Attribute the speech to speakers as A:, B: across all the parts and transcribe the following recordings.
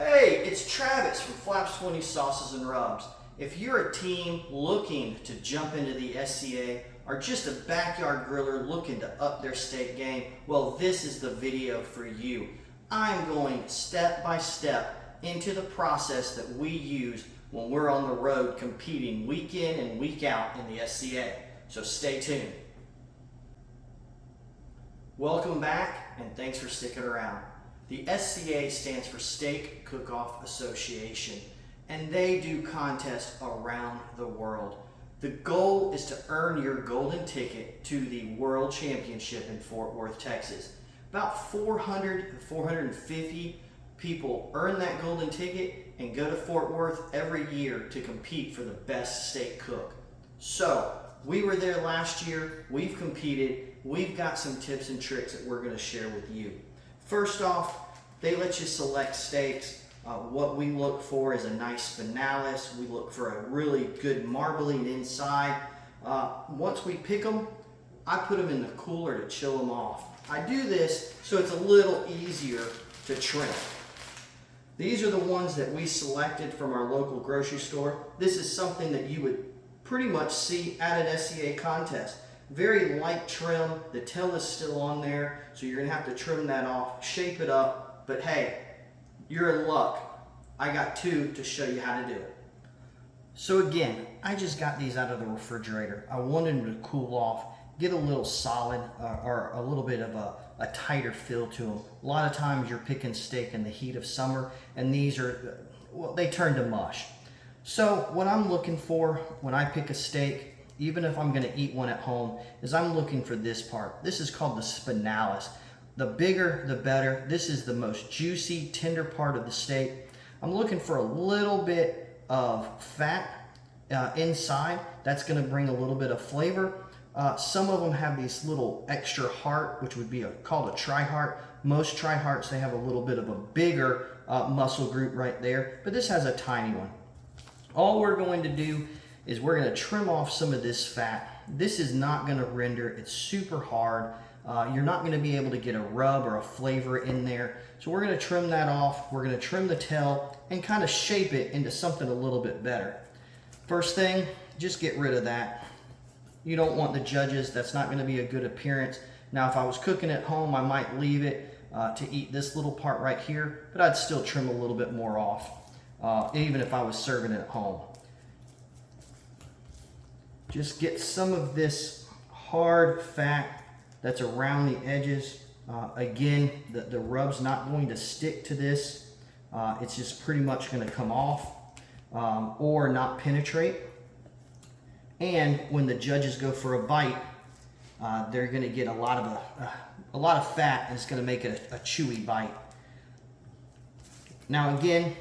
A: Hey, it's Travis from Flaps 20 Sauces and Rubs. If you're a team looking to jump into the SCA or just a backyard griller looking to up their steak game, well, this is the video for you. I'm going step by step into the process that we use when we're on the road competing week in and week out in the SCA. So stay tuned. Welcome back and thanks for sticking around. The SCA stands for Steak Cook-Off Association, and they do contests around the world. The goal is to earn your golden ticket to the World Championship in Fort Worth, Texas. About 400 to 450 people earn that golden ticket and go to Fort Worth every year to compete for the best steak cook. So, we were there last year, we've competed, we've got some tips and tricks that we're going to share with you. First off, they let you select steaks. What we look for is a nice spinalis. We look for a really good marbling inside. Once we pick them, I put them in the cooler to chill them off. I do this so it's a little easier to trim. These are the ones that we selected from our local grocery store. This is something that you would pretty much see at an SCA contest. Very light trim, the tail is still on there, so you're gonna have to trim that off, shape it up, but hey, you're in luck. I got two to show you how to do it. So again, I just got these out of the refrigerator. I wanted them to cool off, get a little solid or a little bit of a tighter feel to them. A lot of times you're picking steak in the heat of summer, and these are, well, they turn to mush. So what I'm looking for when I pick a steak, even if I'm going to eat one at home, is I'm looking for this part. This is called the spinalis. The bigger, the better. This is the most juicy, tender part of the steak. I'm looking for a little bit of fat inside. That's going to bring a little bit of flavor. Some of them have these little extra heart, which would be called a tri-heart. Most tri-hearts, they have a little bit of a bigger muscle group right there, but this has a tiny one. All we're going to do is we're going to trim off some of this fat. This is not going to render. It's super hard. You're not going to be able to get a rub or a flavor in there. So we're going to trim that off. We're going to trim the tail and kind of shape it into something a little bit better. First thing, just get rid of that. You don't want the judges. That's not going to be a good appearance. Now, if I was cooking at home, I might leave it to eat this little part right here, but I'd still trim a little bit more off, even if I was serving it at home. Just get some of this hard fat that's around the edges. Again, the rub's not going to stick to this. It's just pretty much going to come off or not penetrate. And when the judges go for a bite, they're going to get a lot of fat, and it's going to make it a chewy bite. Now again,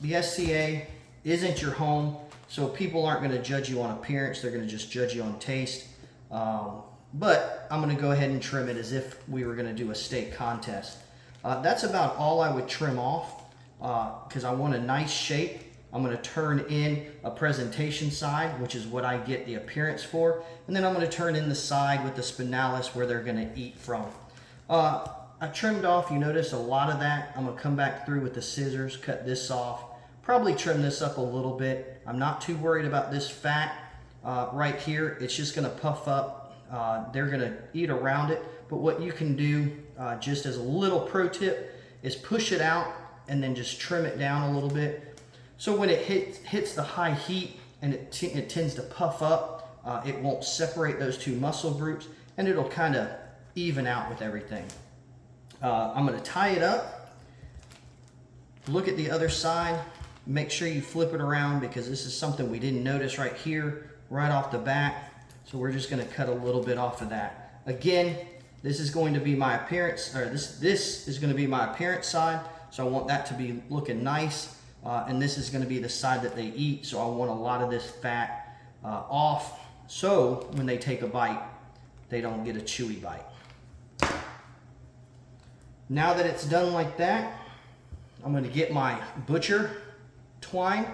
A: the SCA isn't your home. So people aren't going to judge you on appearance, they're going to just judge you on taste. But I'm going to go ahead and trim it as if we were going to do a steak contest. That's about all I would trim off because I want a nice shape. I'm going to turn in a presentation side, which is what I get the appearance for. And then I'm going to turn in the side with the spinalis where they're going to eat from. I trimmed off, you notice a lot of that. I'm going to come back through with the scissors, cut this off. Probably trim this up a little bit. I'm not too worried about this fat right here. It's just going to puff up. They're going to eat around it. But what you can do, just as a little pro tip, is push it out and then just trim it down a little bit. So when it hits the high heat and it tends to puff up, it won't separate those two muscle groups, and it'll kind of even out with everything. I'm going to tie it up. Look at the other side. Make sure you flip it around because this is something we didn't notice right here, right off the bat. So we're just going to cut a little bit off of that. Again, this is going to be my appearance, or this is going to be my appearance side. So I want that to be looking nice. And this is going to be the side that they eat. So I want a lot of this fat off. So when they take a bite, they don't get a chewy bite. Now that it's done like that, I'm going to get my butcher twine.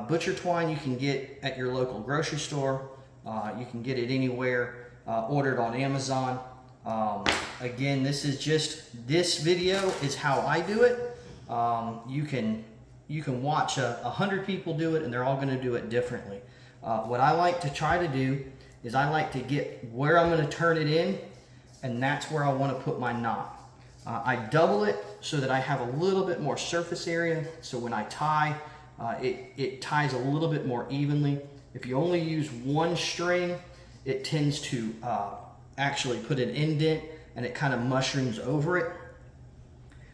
A: Butcher twine you can get at your local grocery store. You can get it anywhere, ordered on Amazon. Again, this video is how I do it. You can watch 100 people do it, and they're all going to do it differently. What I like to try to do is I like to get where I'm going to turn it in, and that's where I want to put my knot. I double it so that I have a little bit more surface area, so when I tie, it ties a little bit more evenly. If you only use one string, it tends to actually put an indent, and it kind of mushrooms over it.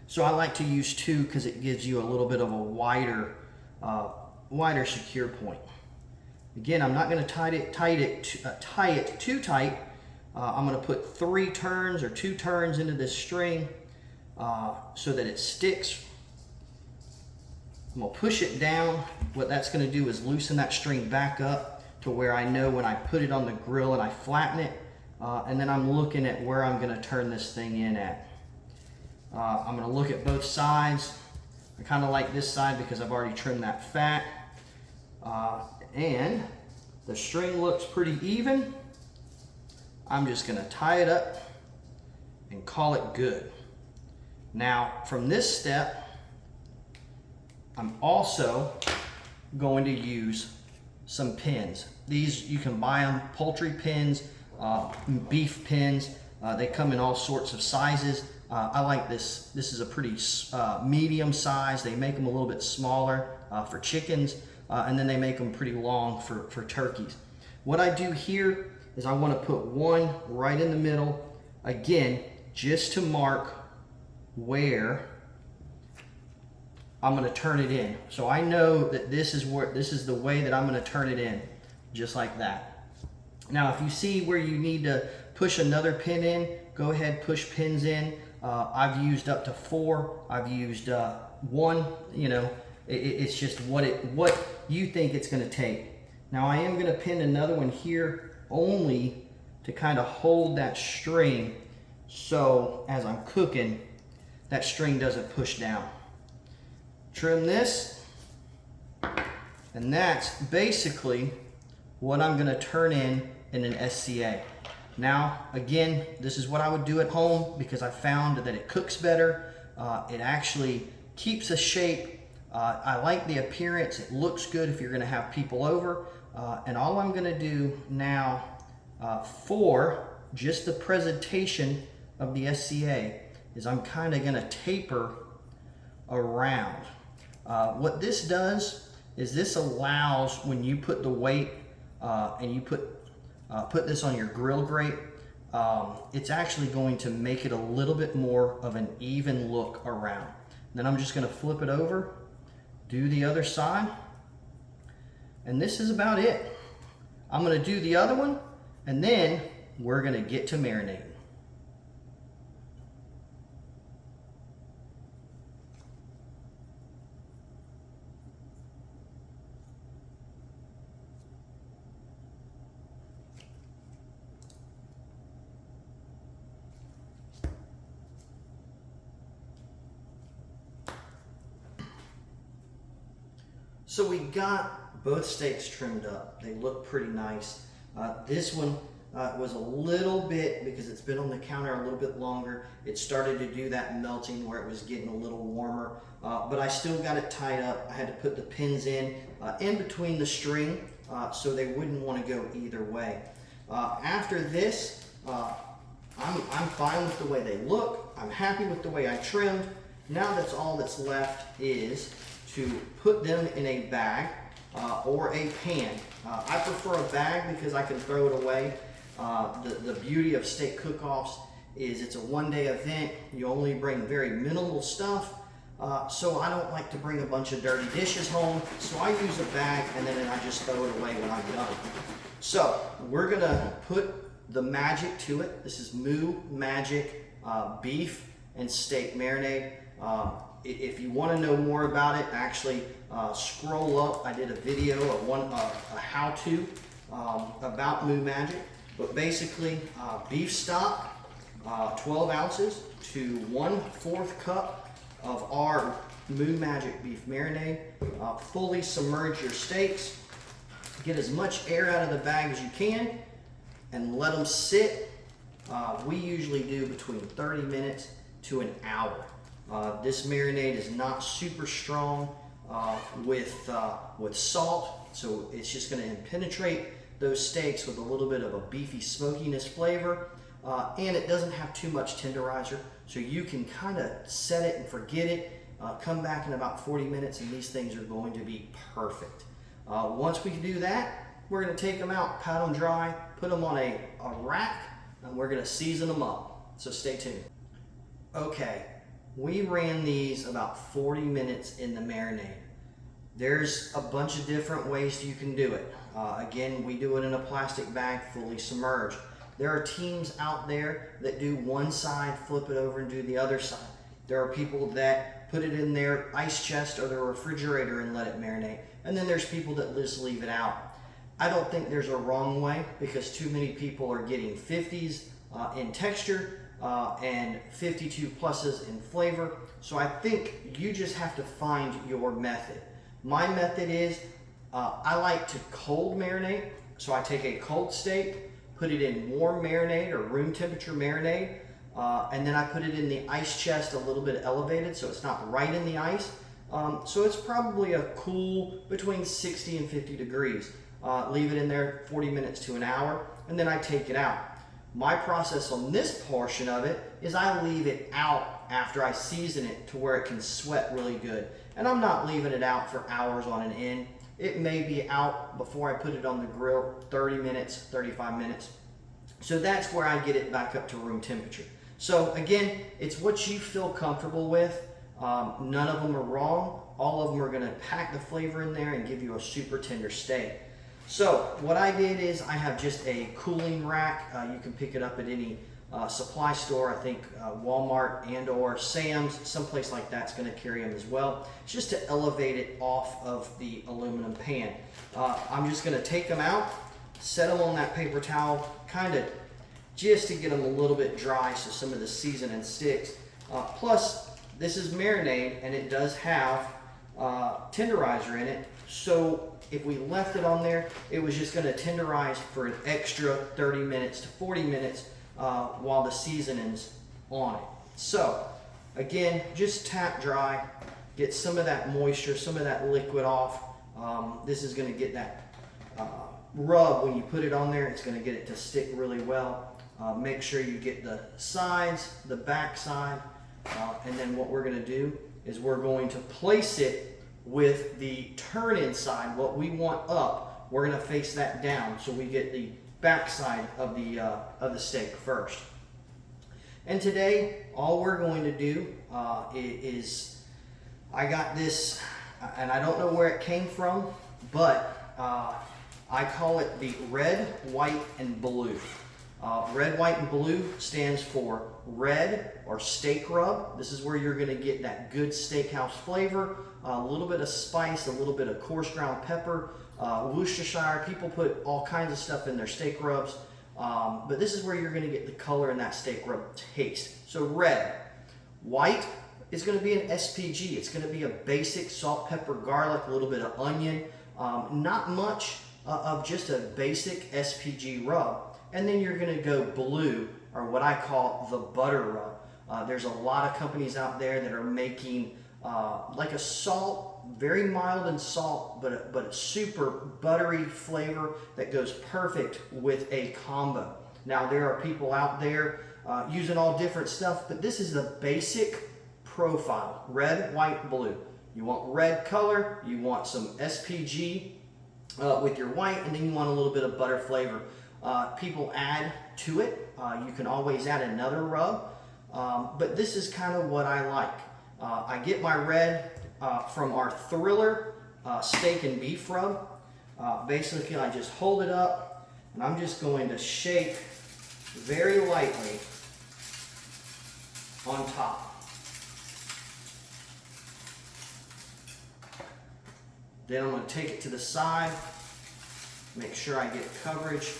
A: So I like to use two because it gives you a little bit of a wider secure point. Again, I'm not going to tie it too tight. I'm going to put 3 turns or 2 turns into this string so that it sticks. I'm going to push it down. What that's going to do is loosen that string back up to where I know when I put it on the grill and I flatten it, and then I'm looking at where I'm going to turn this thing in at. I'm going to look at both sides. I kind of like this side because I've already trimmed that fat. And the string looks pretty even. I'm just going to tie it up and call it good. Now, from this step, I'm also going to use some pins. These, you can buy them, poultry pins, beef pins. They come in all sorts of sizes. I like this. This is a pretty medium size. They make them a little bit smaller for chickens, and then they make them pretty long for turkeys. What I do here is I want to put one right in the middle, again, just to mark where I'm going to turn it in. So I know that this is the way that I'm going to turn it in, just like that. Now, if you see where you need to push another pin in, go ahead, push pins in. I've used up to 4. I've used 1. You know, it's just what you think it's going to take. Now, I am going to pin another one here only to kind of hold that string, so as I'm cooking, that string doesn't push down. Trim this, and that's basically what I'm going to turn in an SCA. Now, again, this is what I would do at home because I found that it cooks better. It actually keeps a shape. I like the appearance. It looks good if you're going to have people over. And all I'm going to do now for just the presentation of the SCA is I'm kind of going to taper around. What this does is this allows, when you put the weight and you put this on your grill grate, it's actually going to make it a little bit more of an even look around. Then I'm just going to flip it over, do the other side, and this is about it. I'm going to do the other one, and then we're going to get to marinating. So we got both steaks trimmed up. They look pretty nice. This one was a little bit, because it's been on the counter a little bit longer, it started to do that melting where it was getting a little warmer, but I still got it tied up. I had to put the pins in between the string so they wouldn't want to go either way. After this, I'm fine with the way they look. I'm happy with the way I trimmed. Now that's all that's left is to put them in a bag or a pan. I prefer a bag because I can throw it away. The beauty of steak cook-offs is it's a one-day event. You only bring very minimal stuff. So I don't like to bring a bunch of dirty dishes home. So I use a bag and then I just throw it away when I'm done. So we're gonna put the magic to it. This is Moo Magic beef and steak marinade. If you want to know more about it, actually scroll up. I did a video of a how-to about Moo Magic. But basically, beef stock, 12 ounces to 1/4 cup of our Moo Magic beef marinade. Fully submerge your steaks. Get as much air out of the bag as you can and let them sit. We usually do between 30 minutes to an hour. This marinade is not super strong with salt, so it's just going to penetrate those steaks with a little bit of a beefy smokiness flavor, and it doesn't have too much tenderizer, so you can kind of set it and forget it. Come back in about 40 minutes and these things are going to be perfect. Once we do that, we're going to take them out, pat them dry, put them on a rack, and we're going to season them up. So stay tuned. Okay, we ran these about 40 minutes in the marinade. There's a bunch of different ways you can do it. Again, we do it in a plastic bag, fully submerged. There are teams out there that do one side, flip it over, and do the other side. There are people that put it in their ice chest or their refrigerator and let it marinate. And then there's people that just leave it out. I don't think there's a wrong way, because too many people are getting 50s in texture and 52 pluses in flavor. So I think you just have to find your method. My method is I like to cold marinate. So I take a cold steak, put it in warm marinade or room temperature marinade, and then I put it in the ice chest a little bit elevated, so it's not right in the ice. So it's probably a cool between 60 and 50 degrees. Leave it in there 40 minutes to an hour, and then I take it out. My process on this portion of it is I leave it out after I season it to where it can sweat really good. And I'm not leaving it out for hours on an end. It may be out before I put it on the grill 30 minutes, 35 minutes. So that's where I get it back up to room temperature. So again, it's what you feel comfortable with. None of them are wrong. All of them are gonna pack the flavor in there and give you a super tender steak. So what I did is I have just a cooling rack. You can pick it up at any supply store. I think Walmart and or Sam's, someplace like that's going to carry them as well. It's just to elevate it off of the aluminum pan. I'm just going to take them out, set them on that paper towel, kind of just to get them a little bit dry so some of the seasoning sticks. Plus, this is marinade and it does have tenderizer in it. So if we left it on there, it was just going to tenderize for an extra 30 minutes to 40 minutes while the seasoning's on it. So again, just tap dry, get some of that moisture, some of that liquid off. This is going to get that rub when you put it on there. It's going to get it to stick really well. Make sure you get the sides, the back side, and then what we're going to do is we're going to place it with the turn inside. What we want up, we're going to face that down so we get the back side of the steak first. And today, all we're going to do is, I got this, and I don't know where it came from, but I call it the red, white, and blue. Red, white, and blue stands for red or steak rub. This is where you're going to get that good steakhouse flavor, a little bit of spice, a little bit of coarse ground pepper, Worcestershire. People put all kinds of stuff in their steak rubs, but this is where you're going to get the color in that steak rub taste. So red. White is going to be an SPG. It's going to be a basic salt, pepper, garlic, a little bit of onion, not much of just a basic SPG rub. And then you're going to go blue, or what I call the butter rub. There's a lot of companies out there that are making like a salt, very mild in salt, but a super buttery flavor that goes perfect with a combo. Now there are people out there using all different stuff, but this is the basic profile: red, white, blue. You want red color, you want some SPG with your white, and then you want a little bit of butter flavor. People add to it. You can always add another rub, but this is kind of what I like. I get my red from our Thriller steak and beef rub. Basically, I just hold it up, and I'm just going to shake very lightly on top. Then I'm going to take it to the side, make sure I get coverage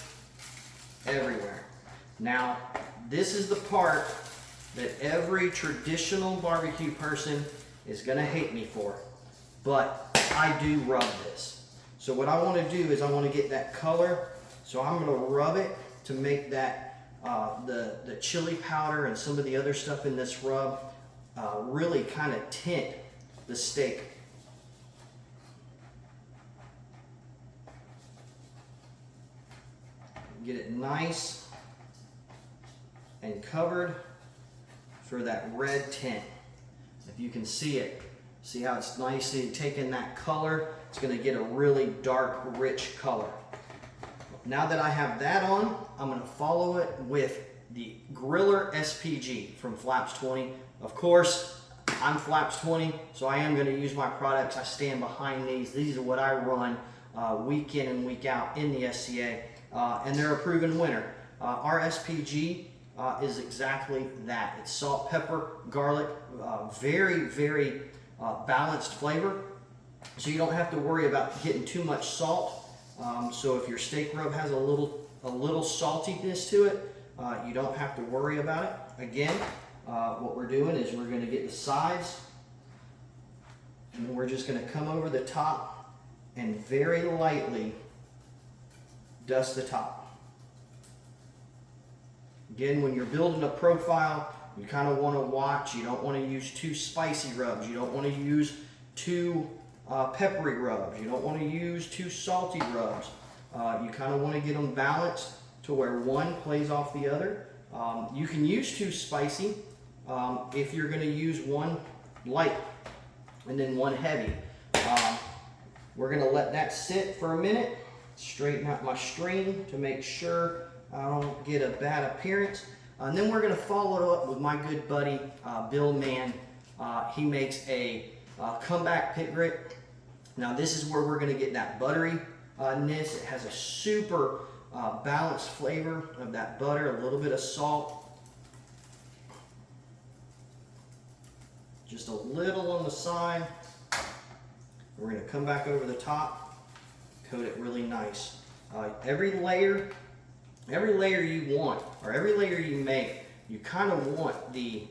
A: everywhere. Now, this is the part that every traditional barbecue person is going to hate me for, but I do rub this. So what I want to do is I want to get that color, so I'm going to rub it to make that the chili powder and some of the other stuff in this rub really kind of tint the steak. Get it nice and covered for that red tint. If you can see it, see how it's nicely taking that color? It's going to get a really dark, rich color. Now that I have that on, I'm going to follow it with the Griller SPG from Flaps 20. Of course, I'm Flaps 20, so I am going to use my products. I stand behind these. These are what I run week in and week out in the SCA, and they're a proven winner. Our SPG is exactly that. It's salt, pepper, garlic, very, very balanced flavor. So you don't have to worry about getting too much salt. So if your steak rub has a little saltiness to it, you don't have to worry about it. Again, what we're doing is we're going to get the sides, and we're just going to come over the top and very lightly dust the top. Again, when you're building a profile, you kind of want to watch. You don't want to use too spicy rubs. You don't want to use too peppery rubs. You don't want to use too salty rubs. You kind of want to get them balanced to where one plays off the other. You can use too spicy if you're going to use one light and then one heavy. We're going to let that sit for a minute, straighten out my string to make sure I don't get a bad appearance. And then we're going to follow it up with my good buddy, Bill Mann. He makes a comeback pit grit. Now this is where we're going to get that butteriness. It has a super balanced flavor of that butter, a little bit of salt. Just a little on the side. We're going to come back over the top, coat it really nice. Every layer you want, or every layer you make, you kind of want the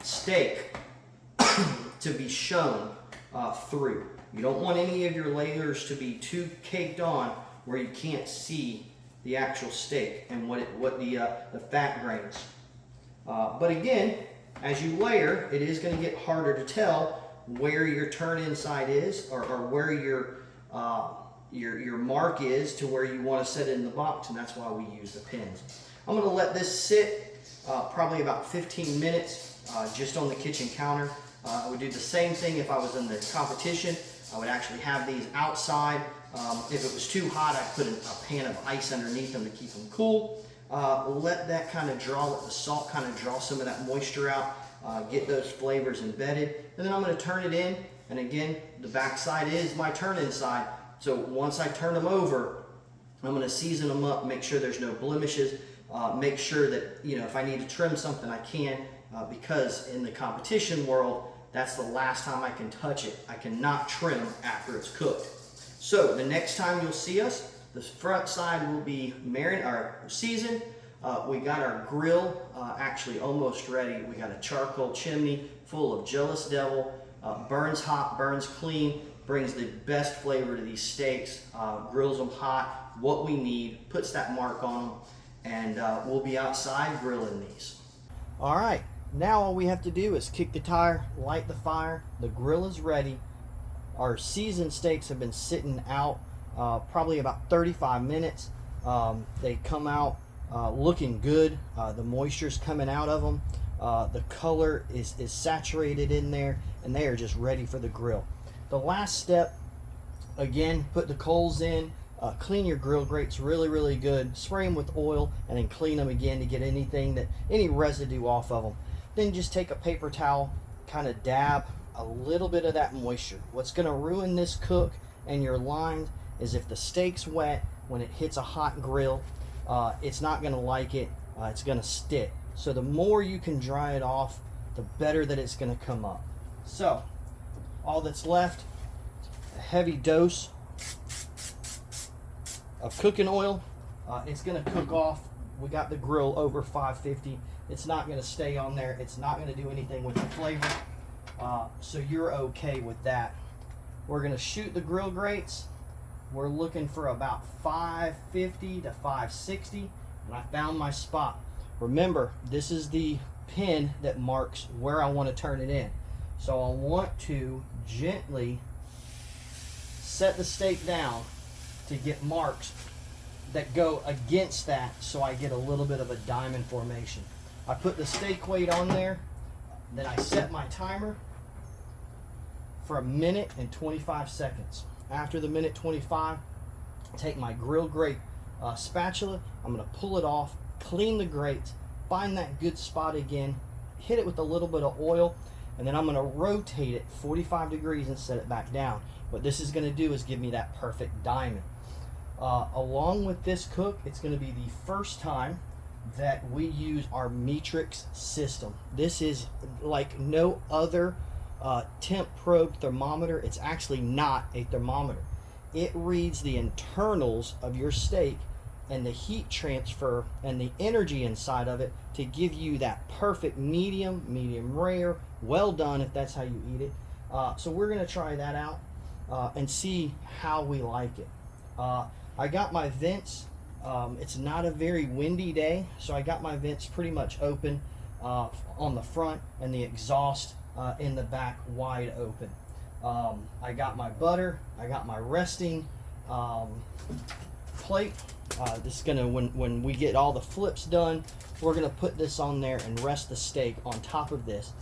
A: steak to be shown through. You don't want any of your layers to be too caked on where you can't see the actual steak and what the fat grains. But again, as you layer, it is going to get harder to tell where your turn inside is, or where your mark is to where you want to set it in the box, and that's why we use the pins. I'm going to let this sit probably about 15 minutes just on the kitchen counter. I would do the same thing if I was in the competition. I would actually have these outside. If it was too hot, I'd put a pan of ice underneath them to keep them cool. Let that kind of draw, let the salt kind of draw some of that moisture out, get those flavors embedded. And then I'm going to turn it in. And again, the back side is my turn inside. So once I turn them over, I'm going to season them up, make sure there's no blemishes, make sure that, if I need to trim something, I can, because in the competition world, that's the last time I can touch it. I cannot trim after it's cooked. So the next time you'll see us, the front side will be seasoned. We got our grill actually almost ready. We got a charcoal chimney full of Jealous Devil, burns hot, burns clean, brings the best flavor to these steaks, grills them hot, what we need, puts that mark on them, and we'll be outside grilling these. All right, now all we have to do is kick the tire, light the fire, the grill is ready. Our seasoned steaks have been sitting out probably about 35 minutes. They come out looking good. The moisture's coming out of them. The color is saturated in there, and they are just ready for the grill. The last step, again, put the coals in, clean your grill grates really, really good, spray them with oil, and then clean them again to get any residue off of them. Then just take a paper towel, kind of dab a little bit of that moisture. What's going to ruin this cook and your lines is if the steak's wet, when it hits a hot grill, it's not going to like it, it's going to stick. So the more you can dry it off, the better that it's going to come up. So all that's left, a heavy dose of cooking oil. It's going to cook off. We got the grill over 550. It's not going to stay on there. It's not going to do anything with the flavor. So you're okay with that. We're going to shoot the grill grates. We're looking for about 550 to 560, and I found my spot. Remember, this is the pin that marks where I want to turn it in. So I want to gently set the steak down to get marks that go against that, so I get a little bit of a diamond formation. I put the steak weight on there, then I set my timer for 1 minute and 25 seconds. After the 1:25, take my grill grate spatula, I'm going to pull it off, clean the grates, find that good spot again, hit it with a little bit of oil, and then I'm going to rotate it 45 degrees and set it back down. What this is going to do is give me that perfect diamond. Along with this cook, it's going to be the first time that we use our matrix system. This is like no other temp probe thermometer. It's actually not a thermometer. It reads the internals of your steak and the heat transfer and the energy inside of it to give you that perfect medium, medium rare, well done if that's how you eat it. So we're going to try that out and see how we like it. I got my vents. It's not a very windy day, so I got my vents pretty much open on the front and the exhaust in the back wide open. I got my butter. I got my resting plate. This is gonna, when we get all the flips done, we're gonna put this on there and rest the steak on top of this.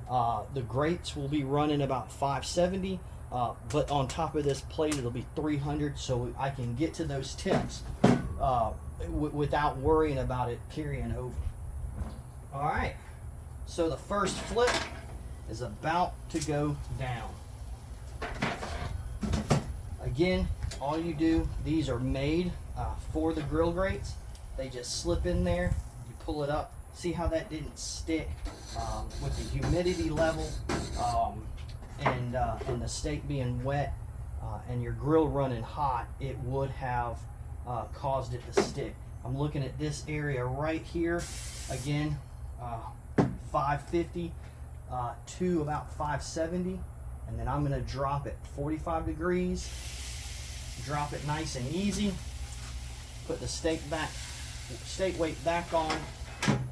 A: The grates will be running about 570. But on top of this plate it'll be 300, so I can get to those temps without worrying about it carrying over. Alright, so the first flip is about to go down. Again, all you do, these are made for the grill grates. They just slip in there, you pull it up. See how that didn't stick with the humidity level and the steak being wet and your grill running hot, it would have caused it to stick. I'm looking at this area right here. Again, 550 to about 570, and then I'm going to drop it 45 degrees. Drop it nice and easy. Put the steak weight back on,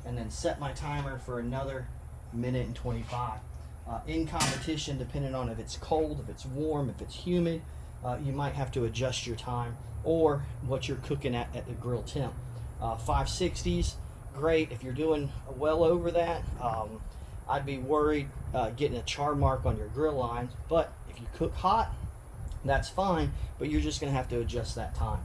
A: and then set my timer for another 1:25. In competition, depending on if it's cold, if it's warm, if it's humid, you might have to adjust your time or what you're cooking at the grill temp. 560s, great. If you're doing well over that, I'd be worried getting a char mark on your grill lines, but if you cook hot, that's fine, but you're just going to have to adjust that time.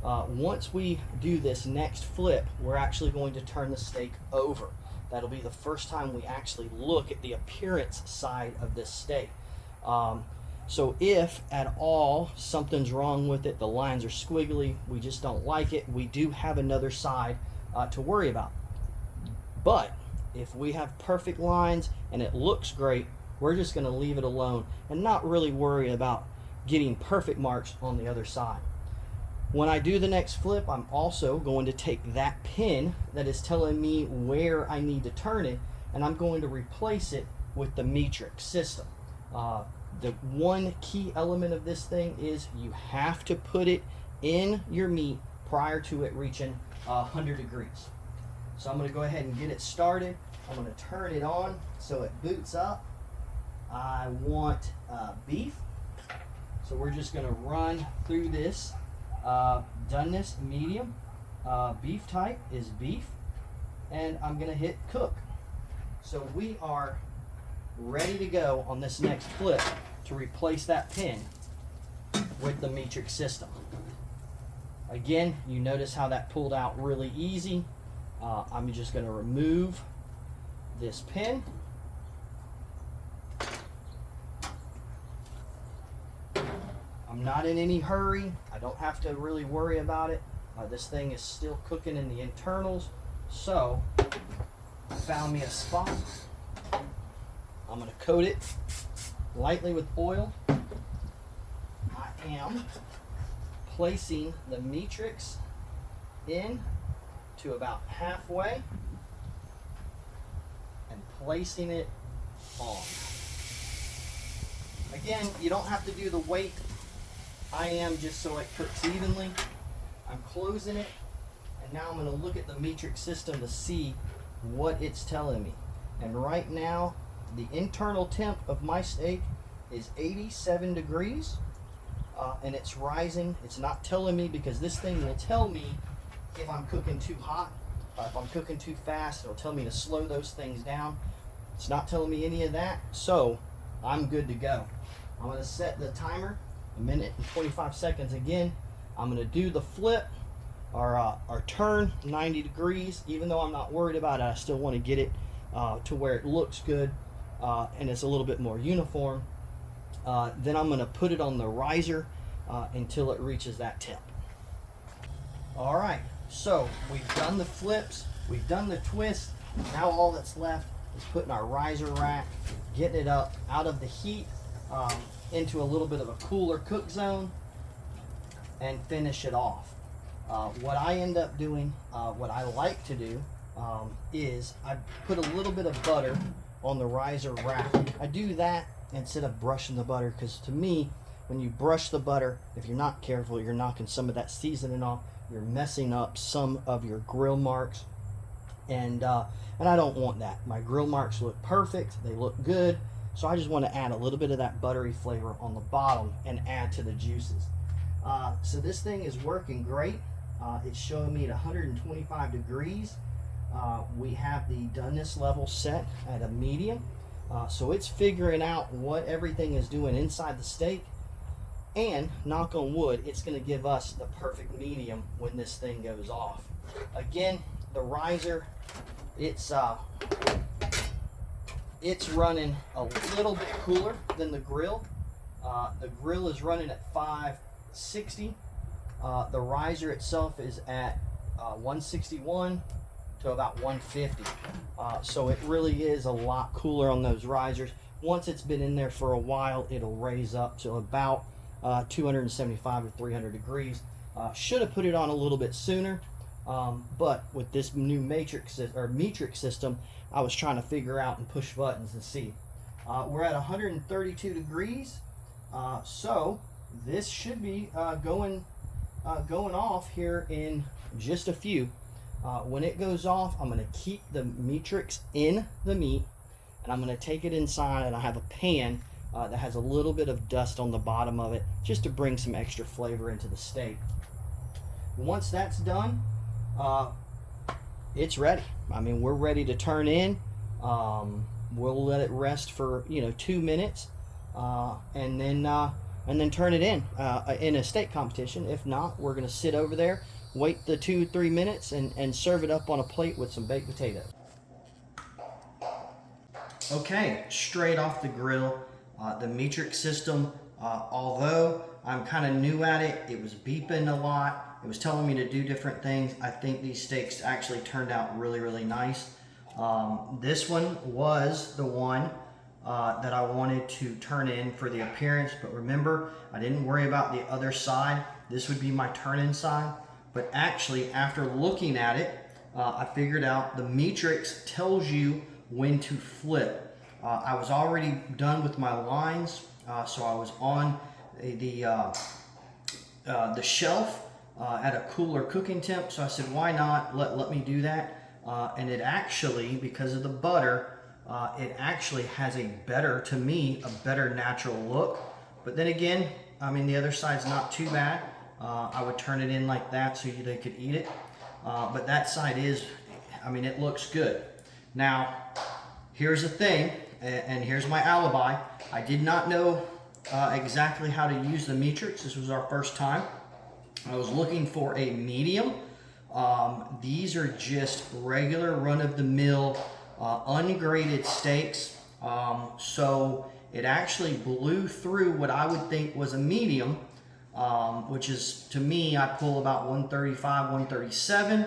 A: Once we do this next flip, we're actually going to turn the steak over. That'll be the first time we actually look at the appearance side of this steak. So if at all something's wrong with it, the lines are squiggly, we just don't like it, we do have another side to worry about. But if we have perfect lines and it looks great, we're just going to leave it alone and not really worry about getting perfect marks on the other side. When I do the next flip, I'm also going to take that pin that is telling me where I need to turn it, and I'm going to replace it with the matrix system. The one key element of this thing is you have to put it in your meat prior to it reaching 100 degrees. So I'm going to go ahead and get it started. I'm going to turn it on so it boots up. I want beef, so we're just going to run through this. Doneness medium, beef type is beef, and I'm going to hit cook. So we are ready to go on this next flip to replace that pin with the matrix system. Again, you notice how that pulled out really easy. I'm just going to remove this pin. I'm not in any hurry. I don't have to really worry about it. This thing is still cooking in the internals. So I found me a spot. I'm going to coat it lightly with oil. I am placing the matrix in to about halfway and placing it on. Again, you don't have to do the weight. I am just so it cooks evenly. I'm closing it, and now I'm going to look at the matrix system to see what it's telling me. And right now, the internal temp of my steak is 87 degrees, and it's rising. It's not telling me, because this thing will tell me if I'm cooking too hot, if I'm cooking too fast. It'll tell me to slow those things down. It's not telling me any of that, so I'm good to go. I'm going to set the timer 1 minute and 25 seconds again. I'm going to do the flip or turn 90 degrees. Even though I'm not worried about it, I still want to get it to where it looks good and it's a little bit more uniform. Then I'm going to put it on the riser until it reaches that temp. All right, so we've done the flips, we've done the twist. Now all that's left is putting our riser rack, getting it up out of the heat into a little bit of a cooler cook zone, and finish it off. What I end up doing, what I like to do, is I put a little bit of butter on the riser rack. I do that instead of brushing the butter, because to me, when you brush the butter, if you're not careful, you're knocking some of that seasoning off. You're messing up some of your grill marks, and I don't want that. My grill marks look perfect, they look good, so I just want to add a little bit of that buttery flavor on the bottom and add to the juices. So this thing is working great. It's showing me at 125 degrees. We have the doneness level set at a medium, so it's figuring out what everything is doing inside the steak. And knock on wood, it's going to give us the perfect medium when this thing goes off. Again, the riser, it's running a little bit cooler than the grill. The grill is running at 560. The riser itself is at 161 to about 150. So it really is a lot cooler on those risers. Once it's been in there for a while, it'll raise up to about 275 to 300 degrees. Should have put it on a little bit sooner, but with this new metric system, I was trying to figure out and push buttons and see. We're at 132 degrees, so this should be going off here in just a few. When it goes off, I'm going to keep the matrix in the meat, and I'm going to take it inside, and I have a pan that has a little bit of dust on the bottom of it, just to bring some extra flavor into the steak. Once that's done, it's ready. I mean, we're ready to turn in. We'll let it rest for 2 minutes, and then turn it in a steak competition. If not, we're going to sit over there, wait the 2-3 minutes, and serve it up on a plate with some baked potatoes. Okay, straight off the grill. The metric system, although I'm kind of new at it, it was beeping a lot. It was telling me to do different things. I think these steaks actually turned out really, really nice. This one was the one that I wanted to turn in for the appearance, but remember, I didn't worry about the other side. This would be my turn-in side, but actually, after looking at it, I figured out the matrix tells you when to flip. I was already done with my lines, so I was on the shelf at a cooler cooking temp. So I said, why not let me do that? And it actually, because of the butter, it actually has a better natural look. But then again, I mean, the other side's not too bad. I would turn it in like that so they could eat it. But that side is, I mean, it looks good. Now, here's the thing. And here's my alibi. I did not know exactly how to use the matrix. This was our first time. I was looking for a medium. These are just regular run-of-the-mill ungraded steaks. So it actually blew through what I would think was a medium, which is, to me, I pull about 135, 137.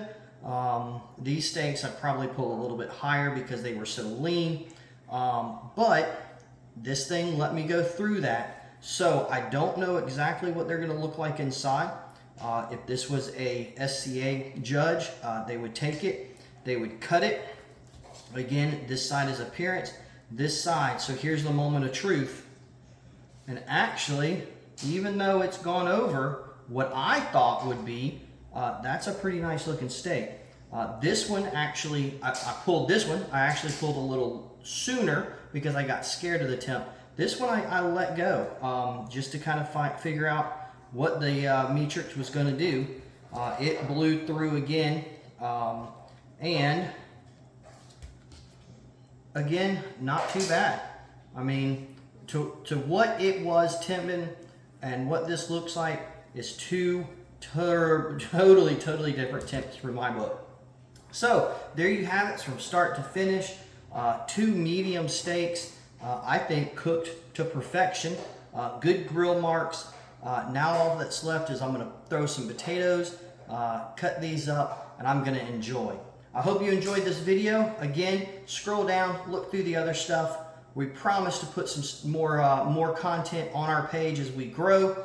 A: These steaks I probably pull a little bit higher because they were so lean. But this thing let me go through that. So I don't know exactly what they're going to look like inside. If this was a SCA judge, they would take it, they would cut it. Again, this side is appearance, this side. So here's the moment of truth. And actually, even though it's gone over what I thought would be, that's a pretty nice looking steak. This one actually, I pulled this one. I actually pulled a little sooner because I got scared of the temp. This one I let go just to kind of figure out what the matrix was going to do. It blew through again, and again, not too bad. I mean, to what it was temping and what this looks like is two totally different temps from my book. So there you have it from start to finish. 2 medium steaks, I think cooked to perfection. Good grill marks. Now all that's left is I'm going to throw some potatoes, cut these up, and I'm going to enjoy. I hope you enjoyed this video. Again, scroll down, look through the other stuff. We promise to put some more content on our page as we grow.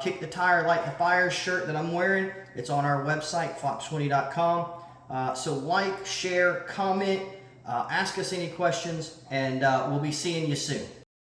A: Kick the Tire, Light the Fire shirt that I'm wearing. It's on our website, fox20.com. So like, share, comment, ask us any questions, and we'll be seeing you soon.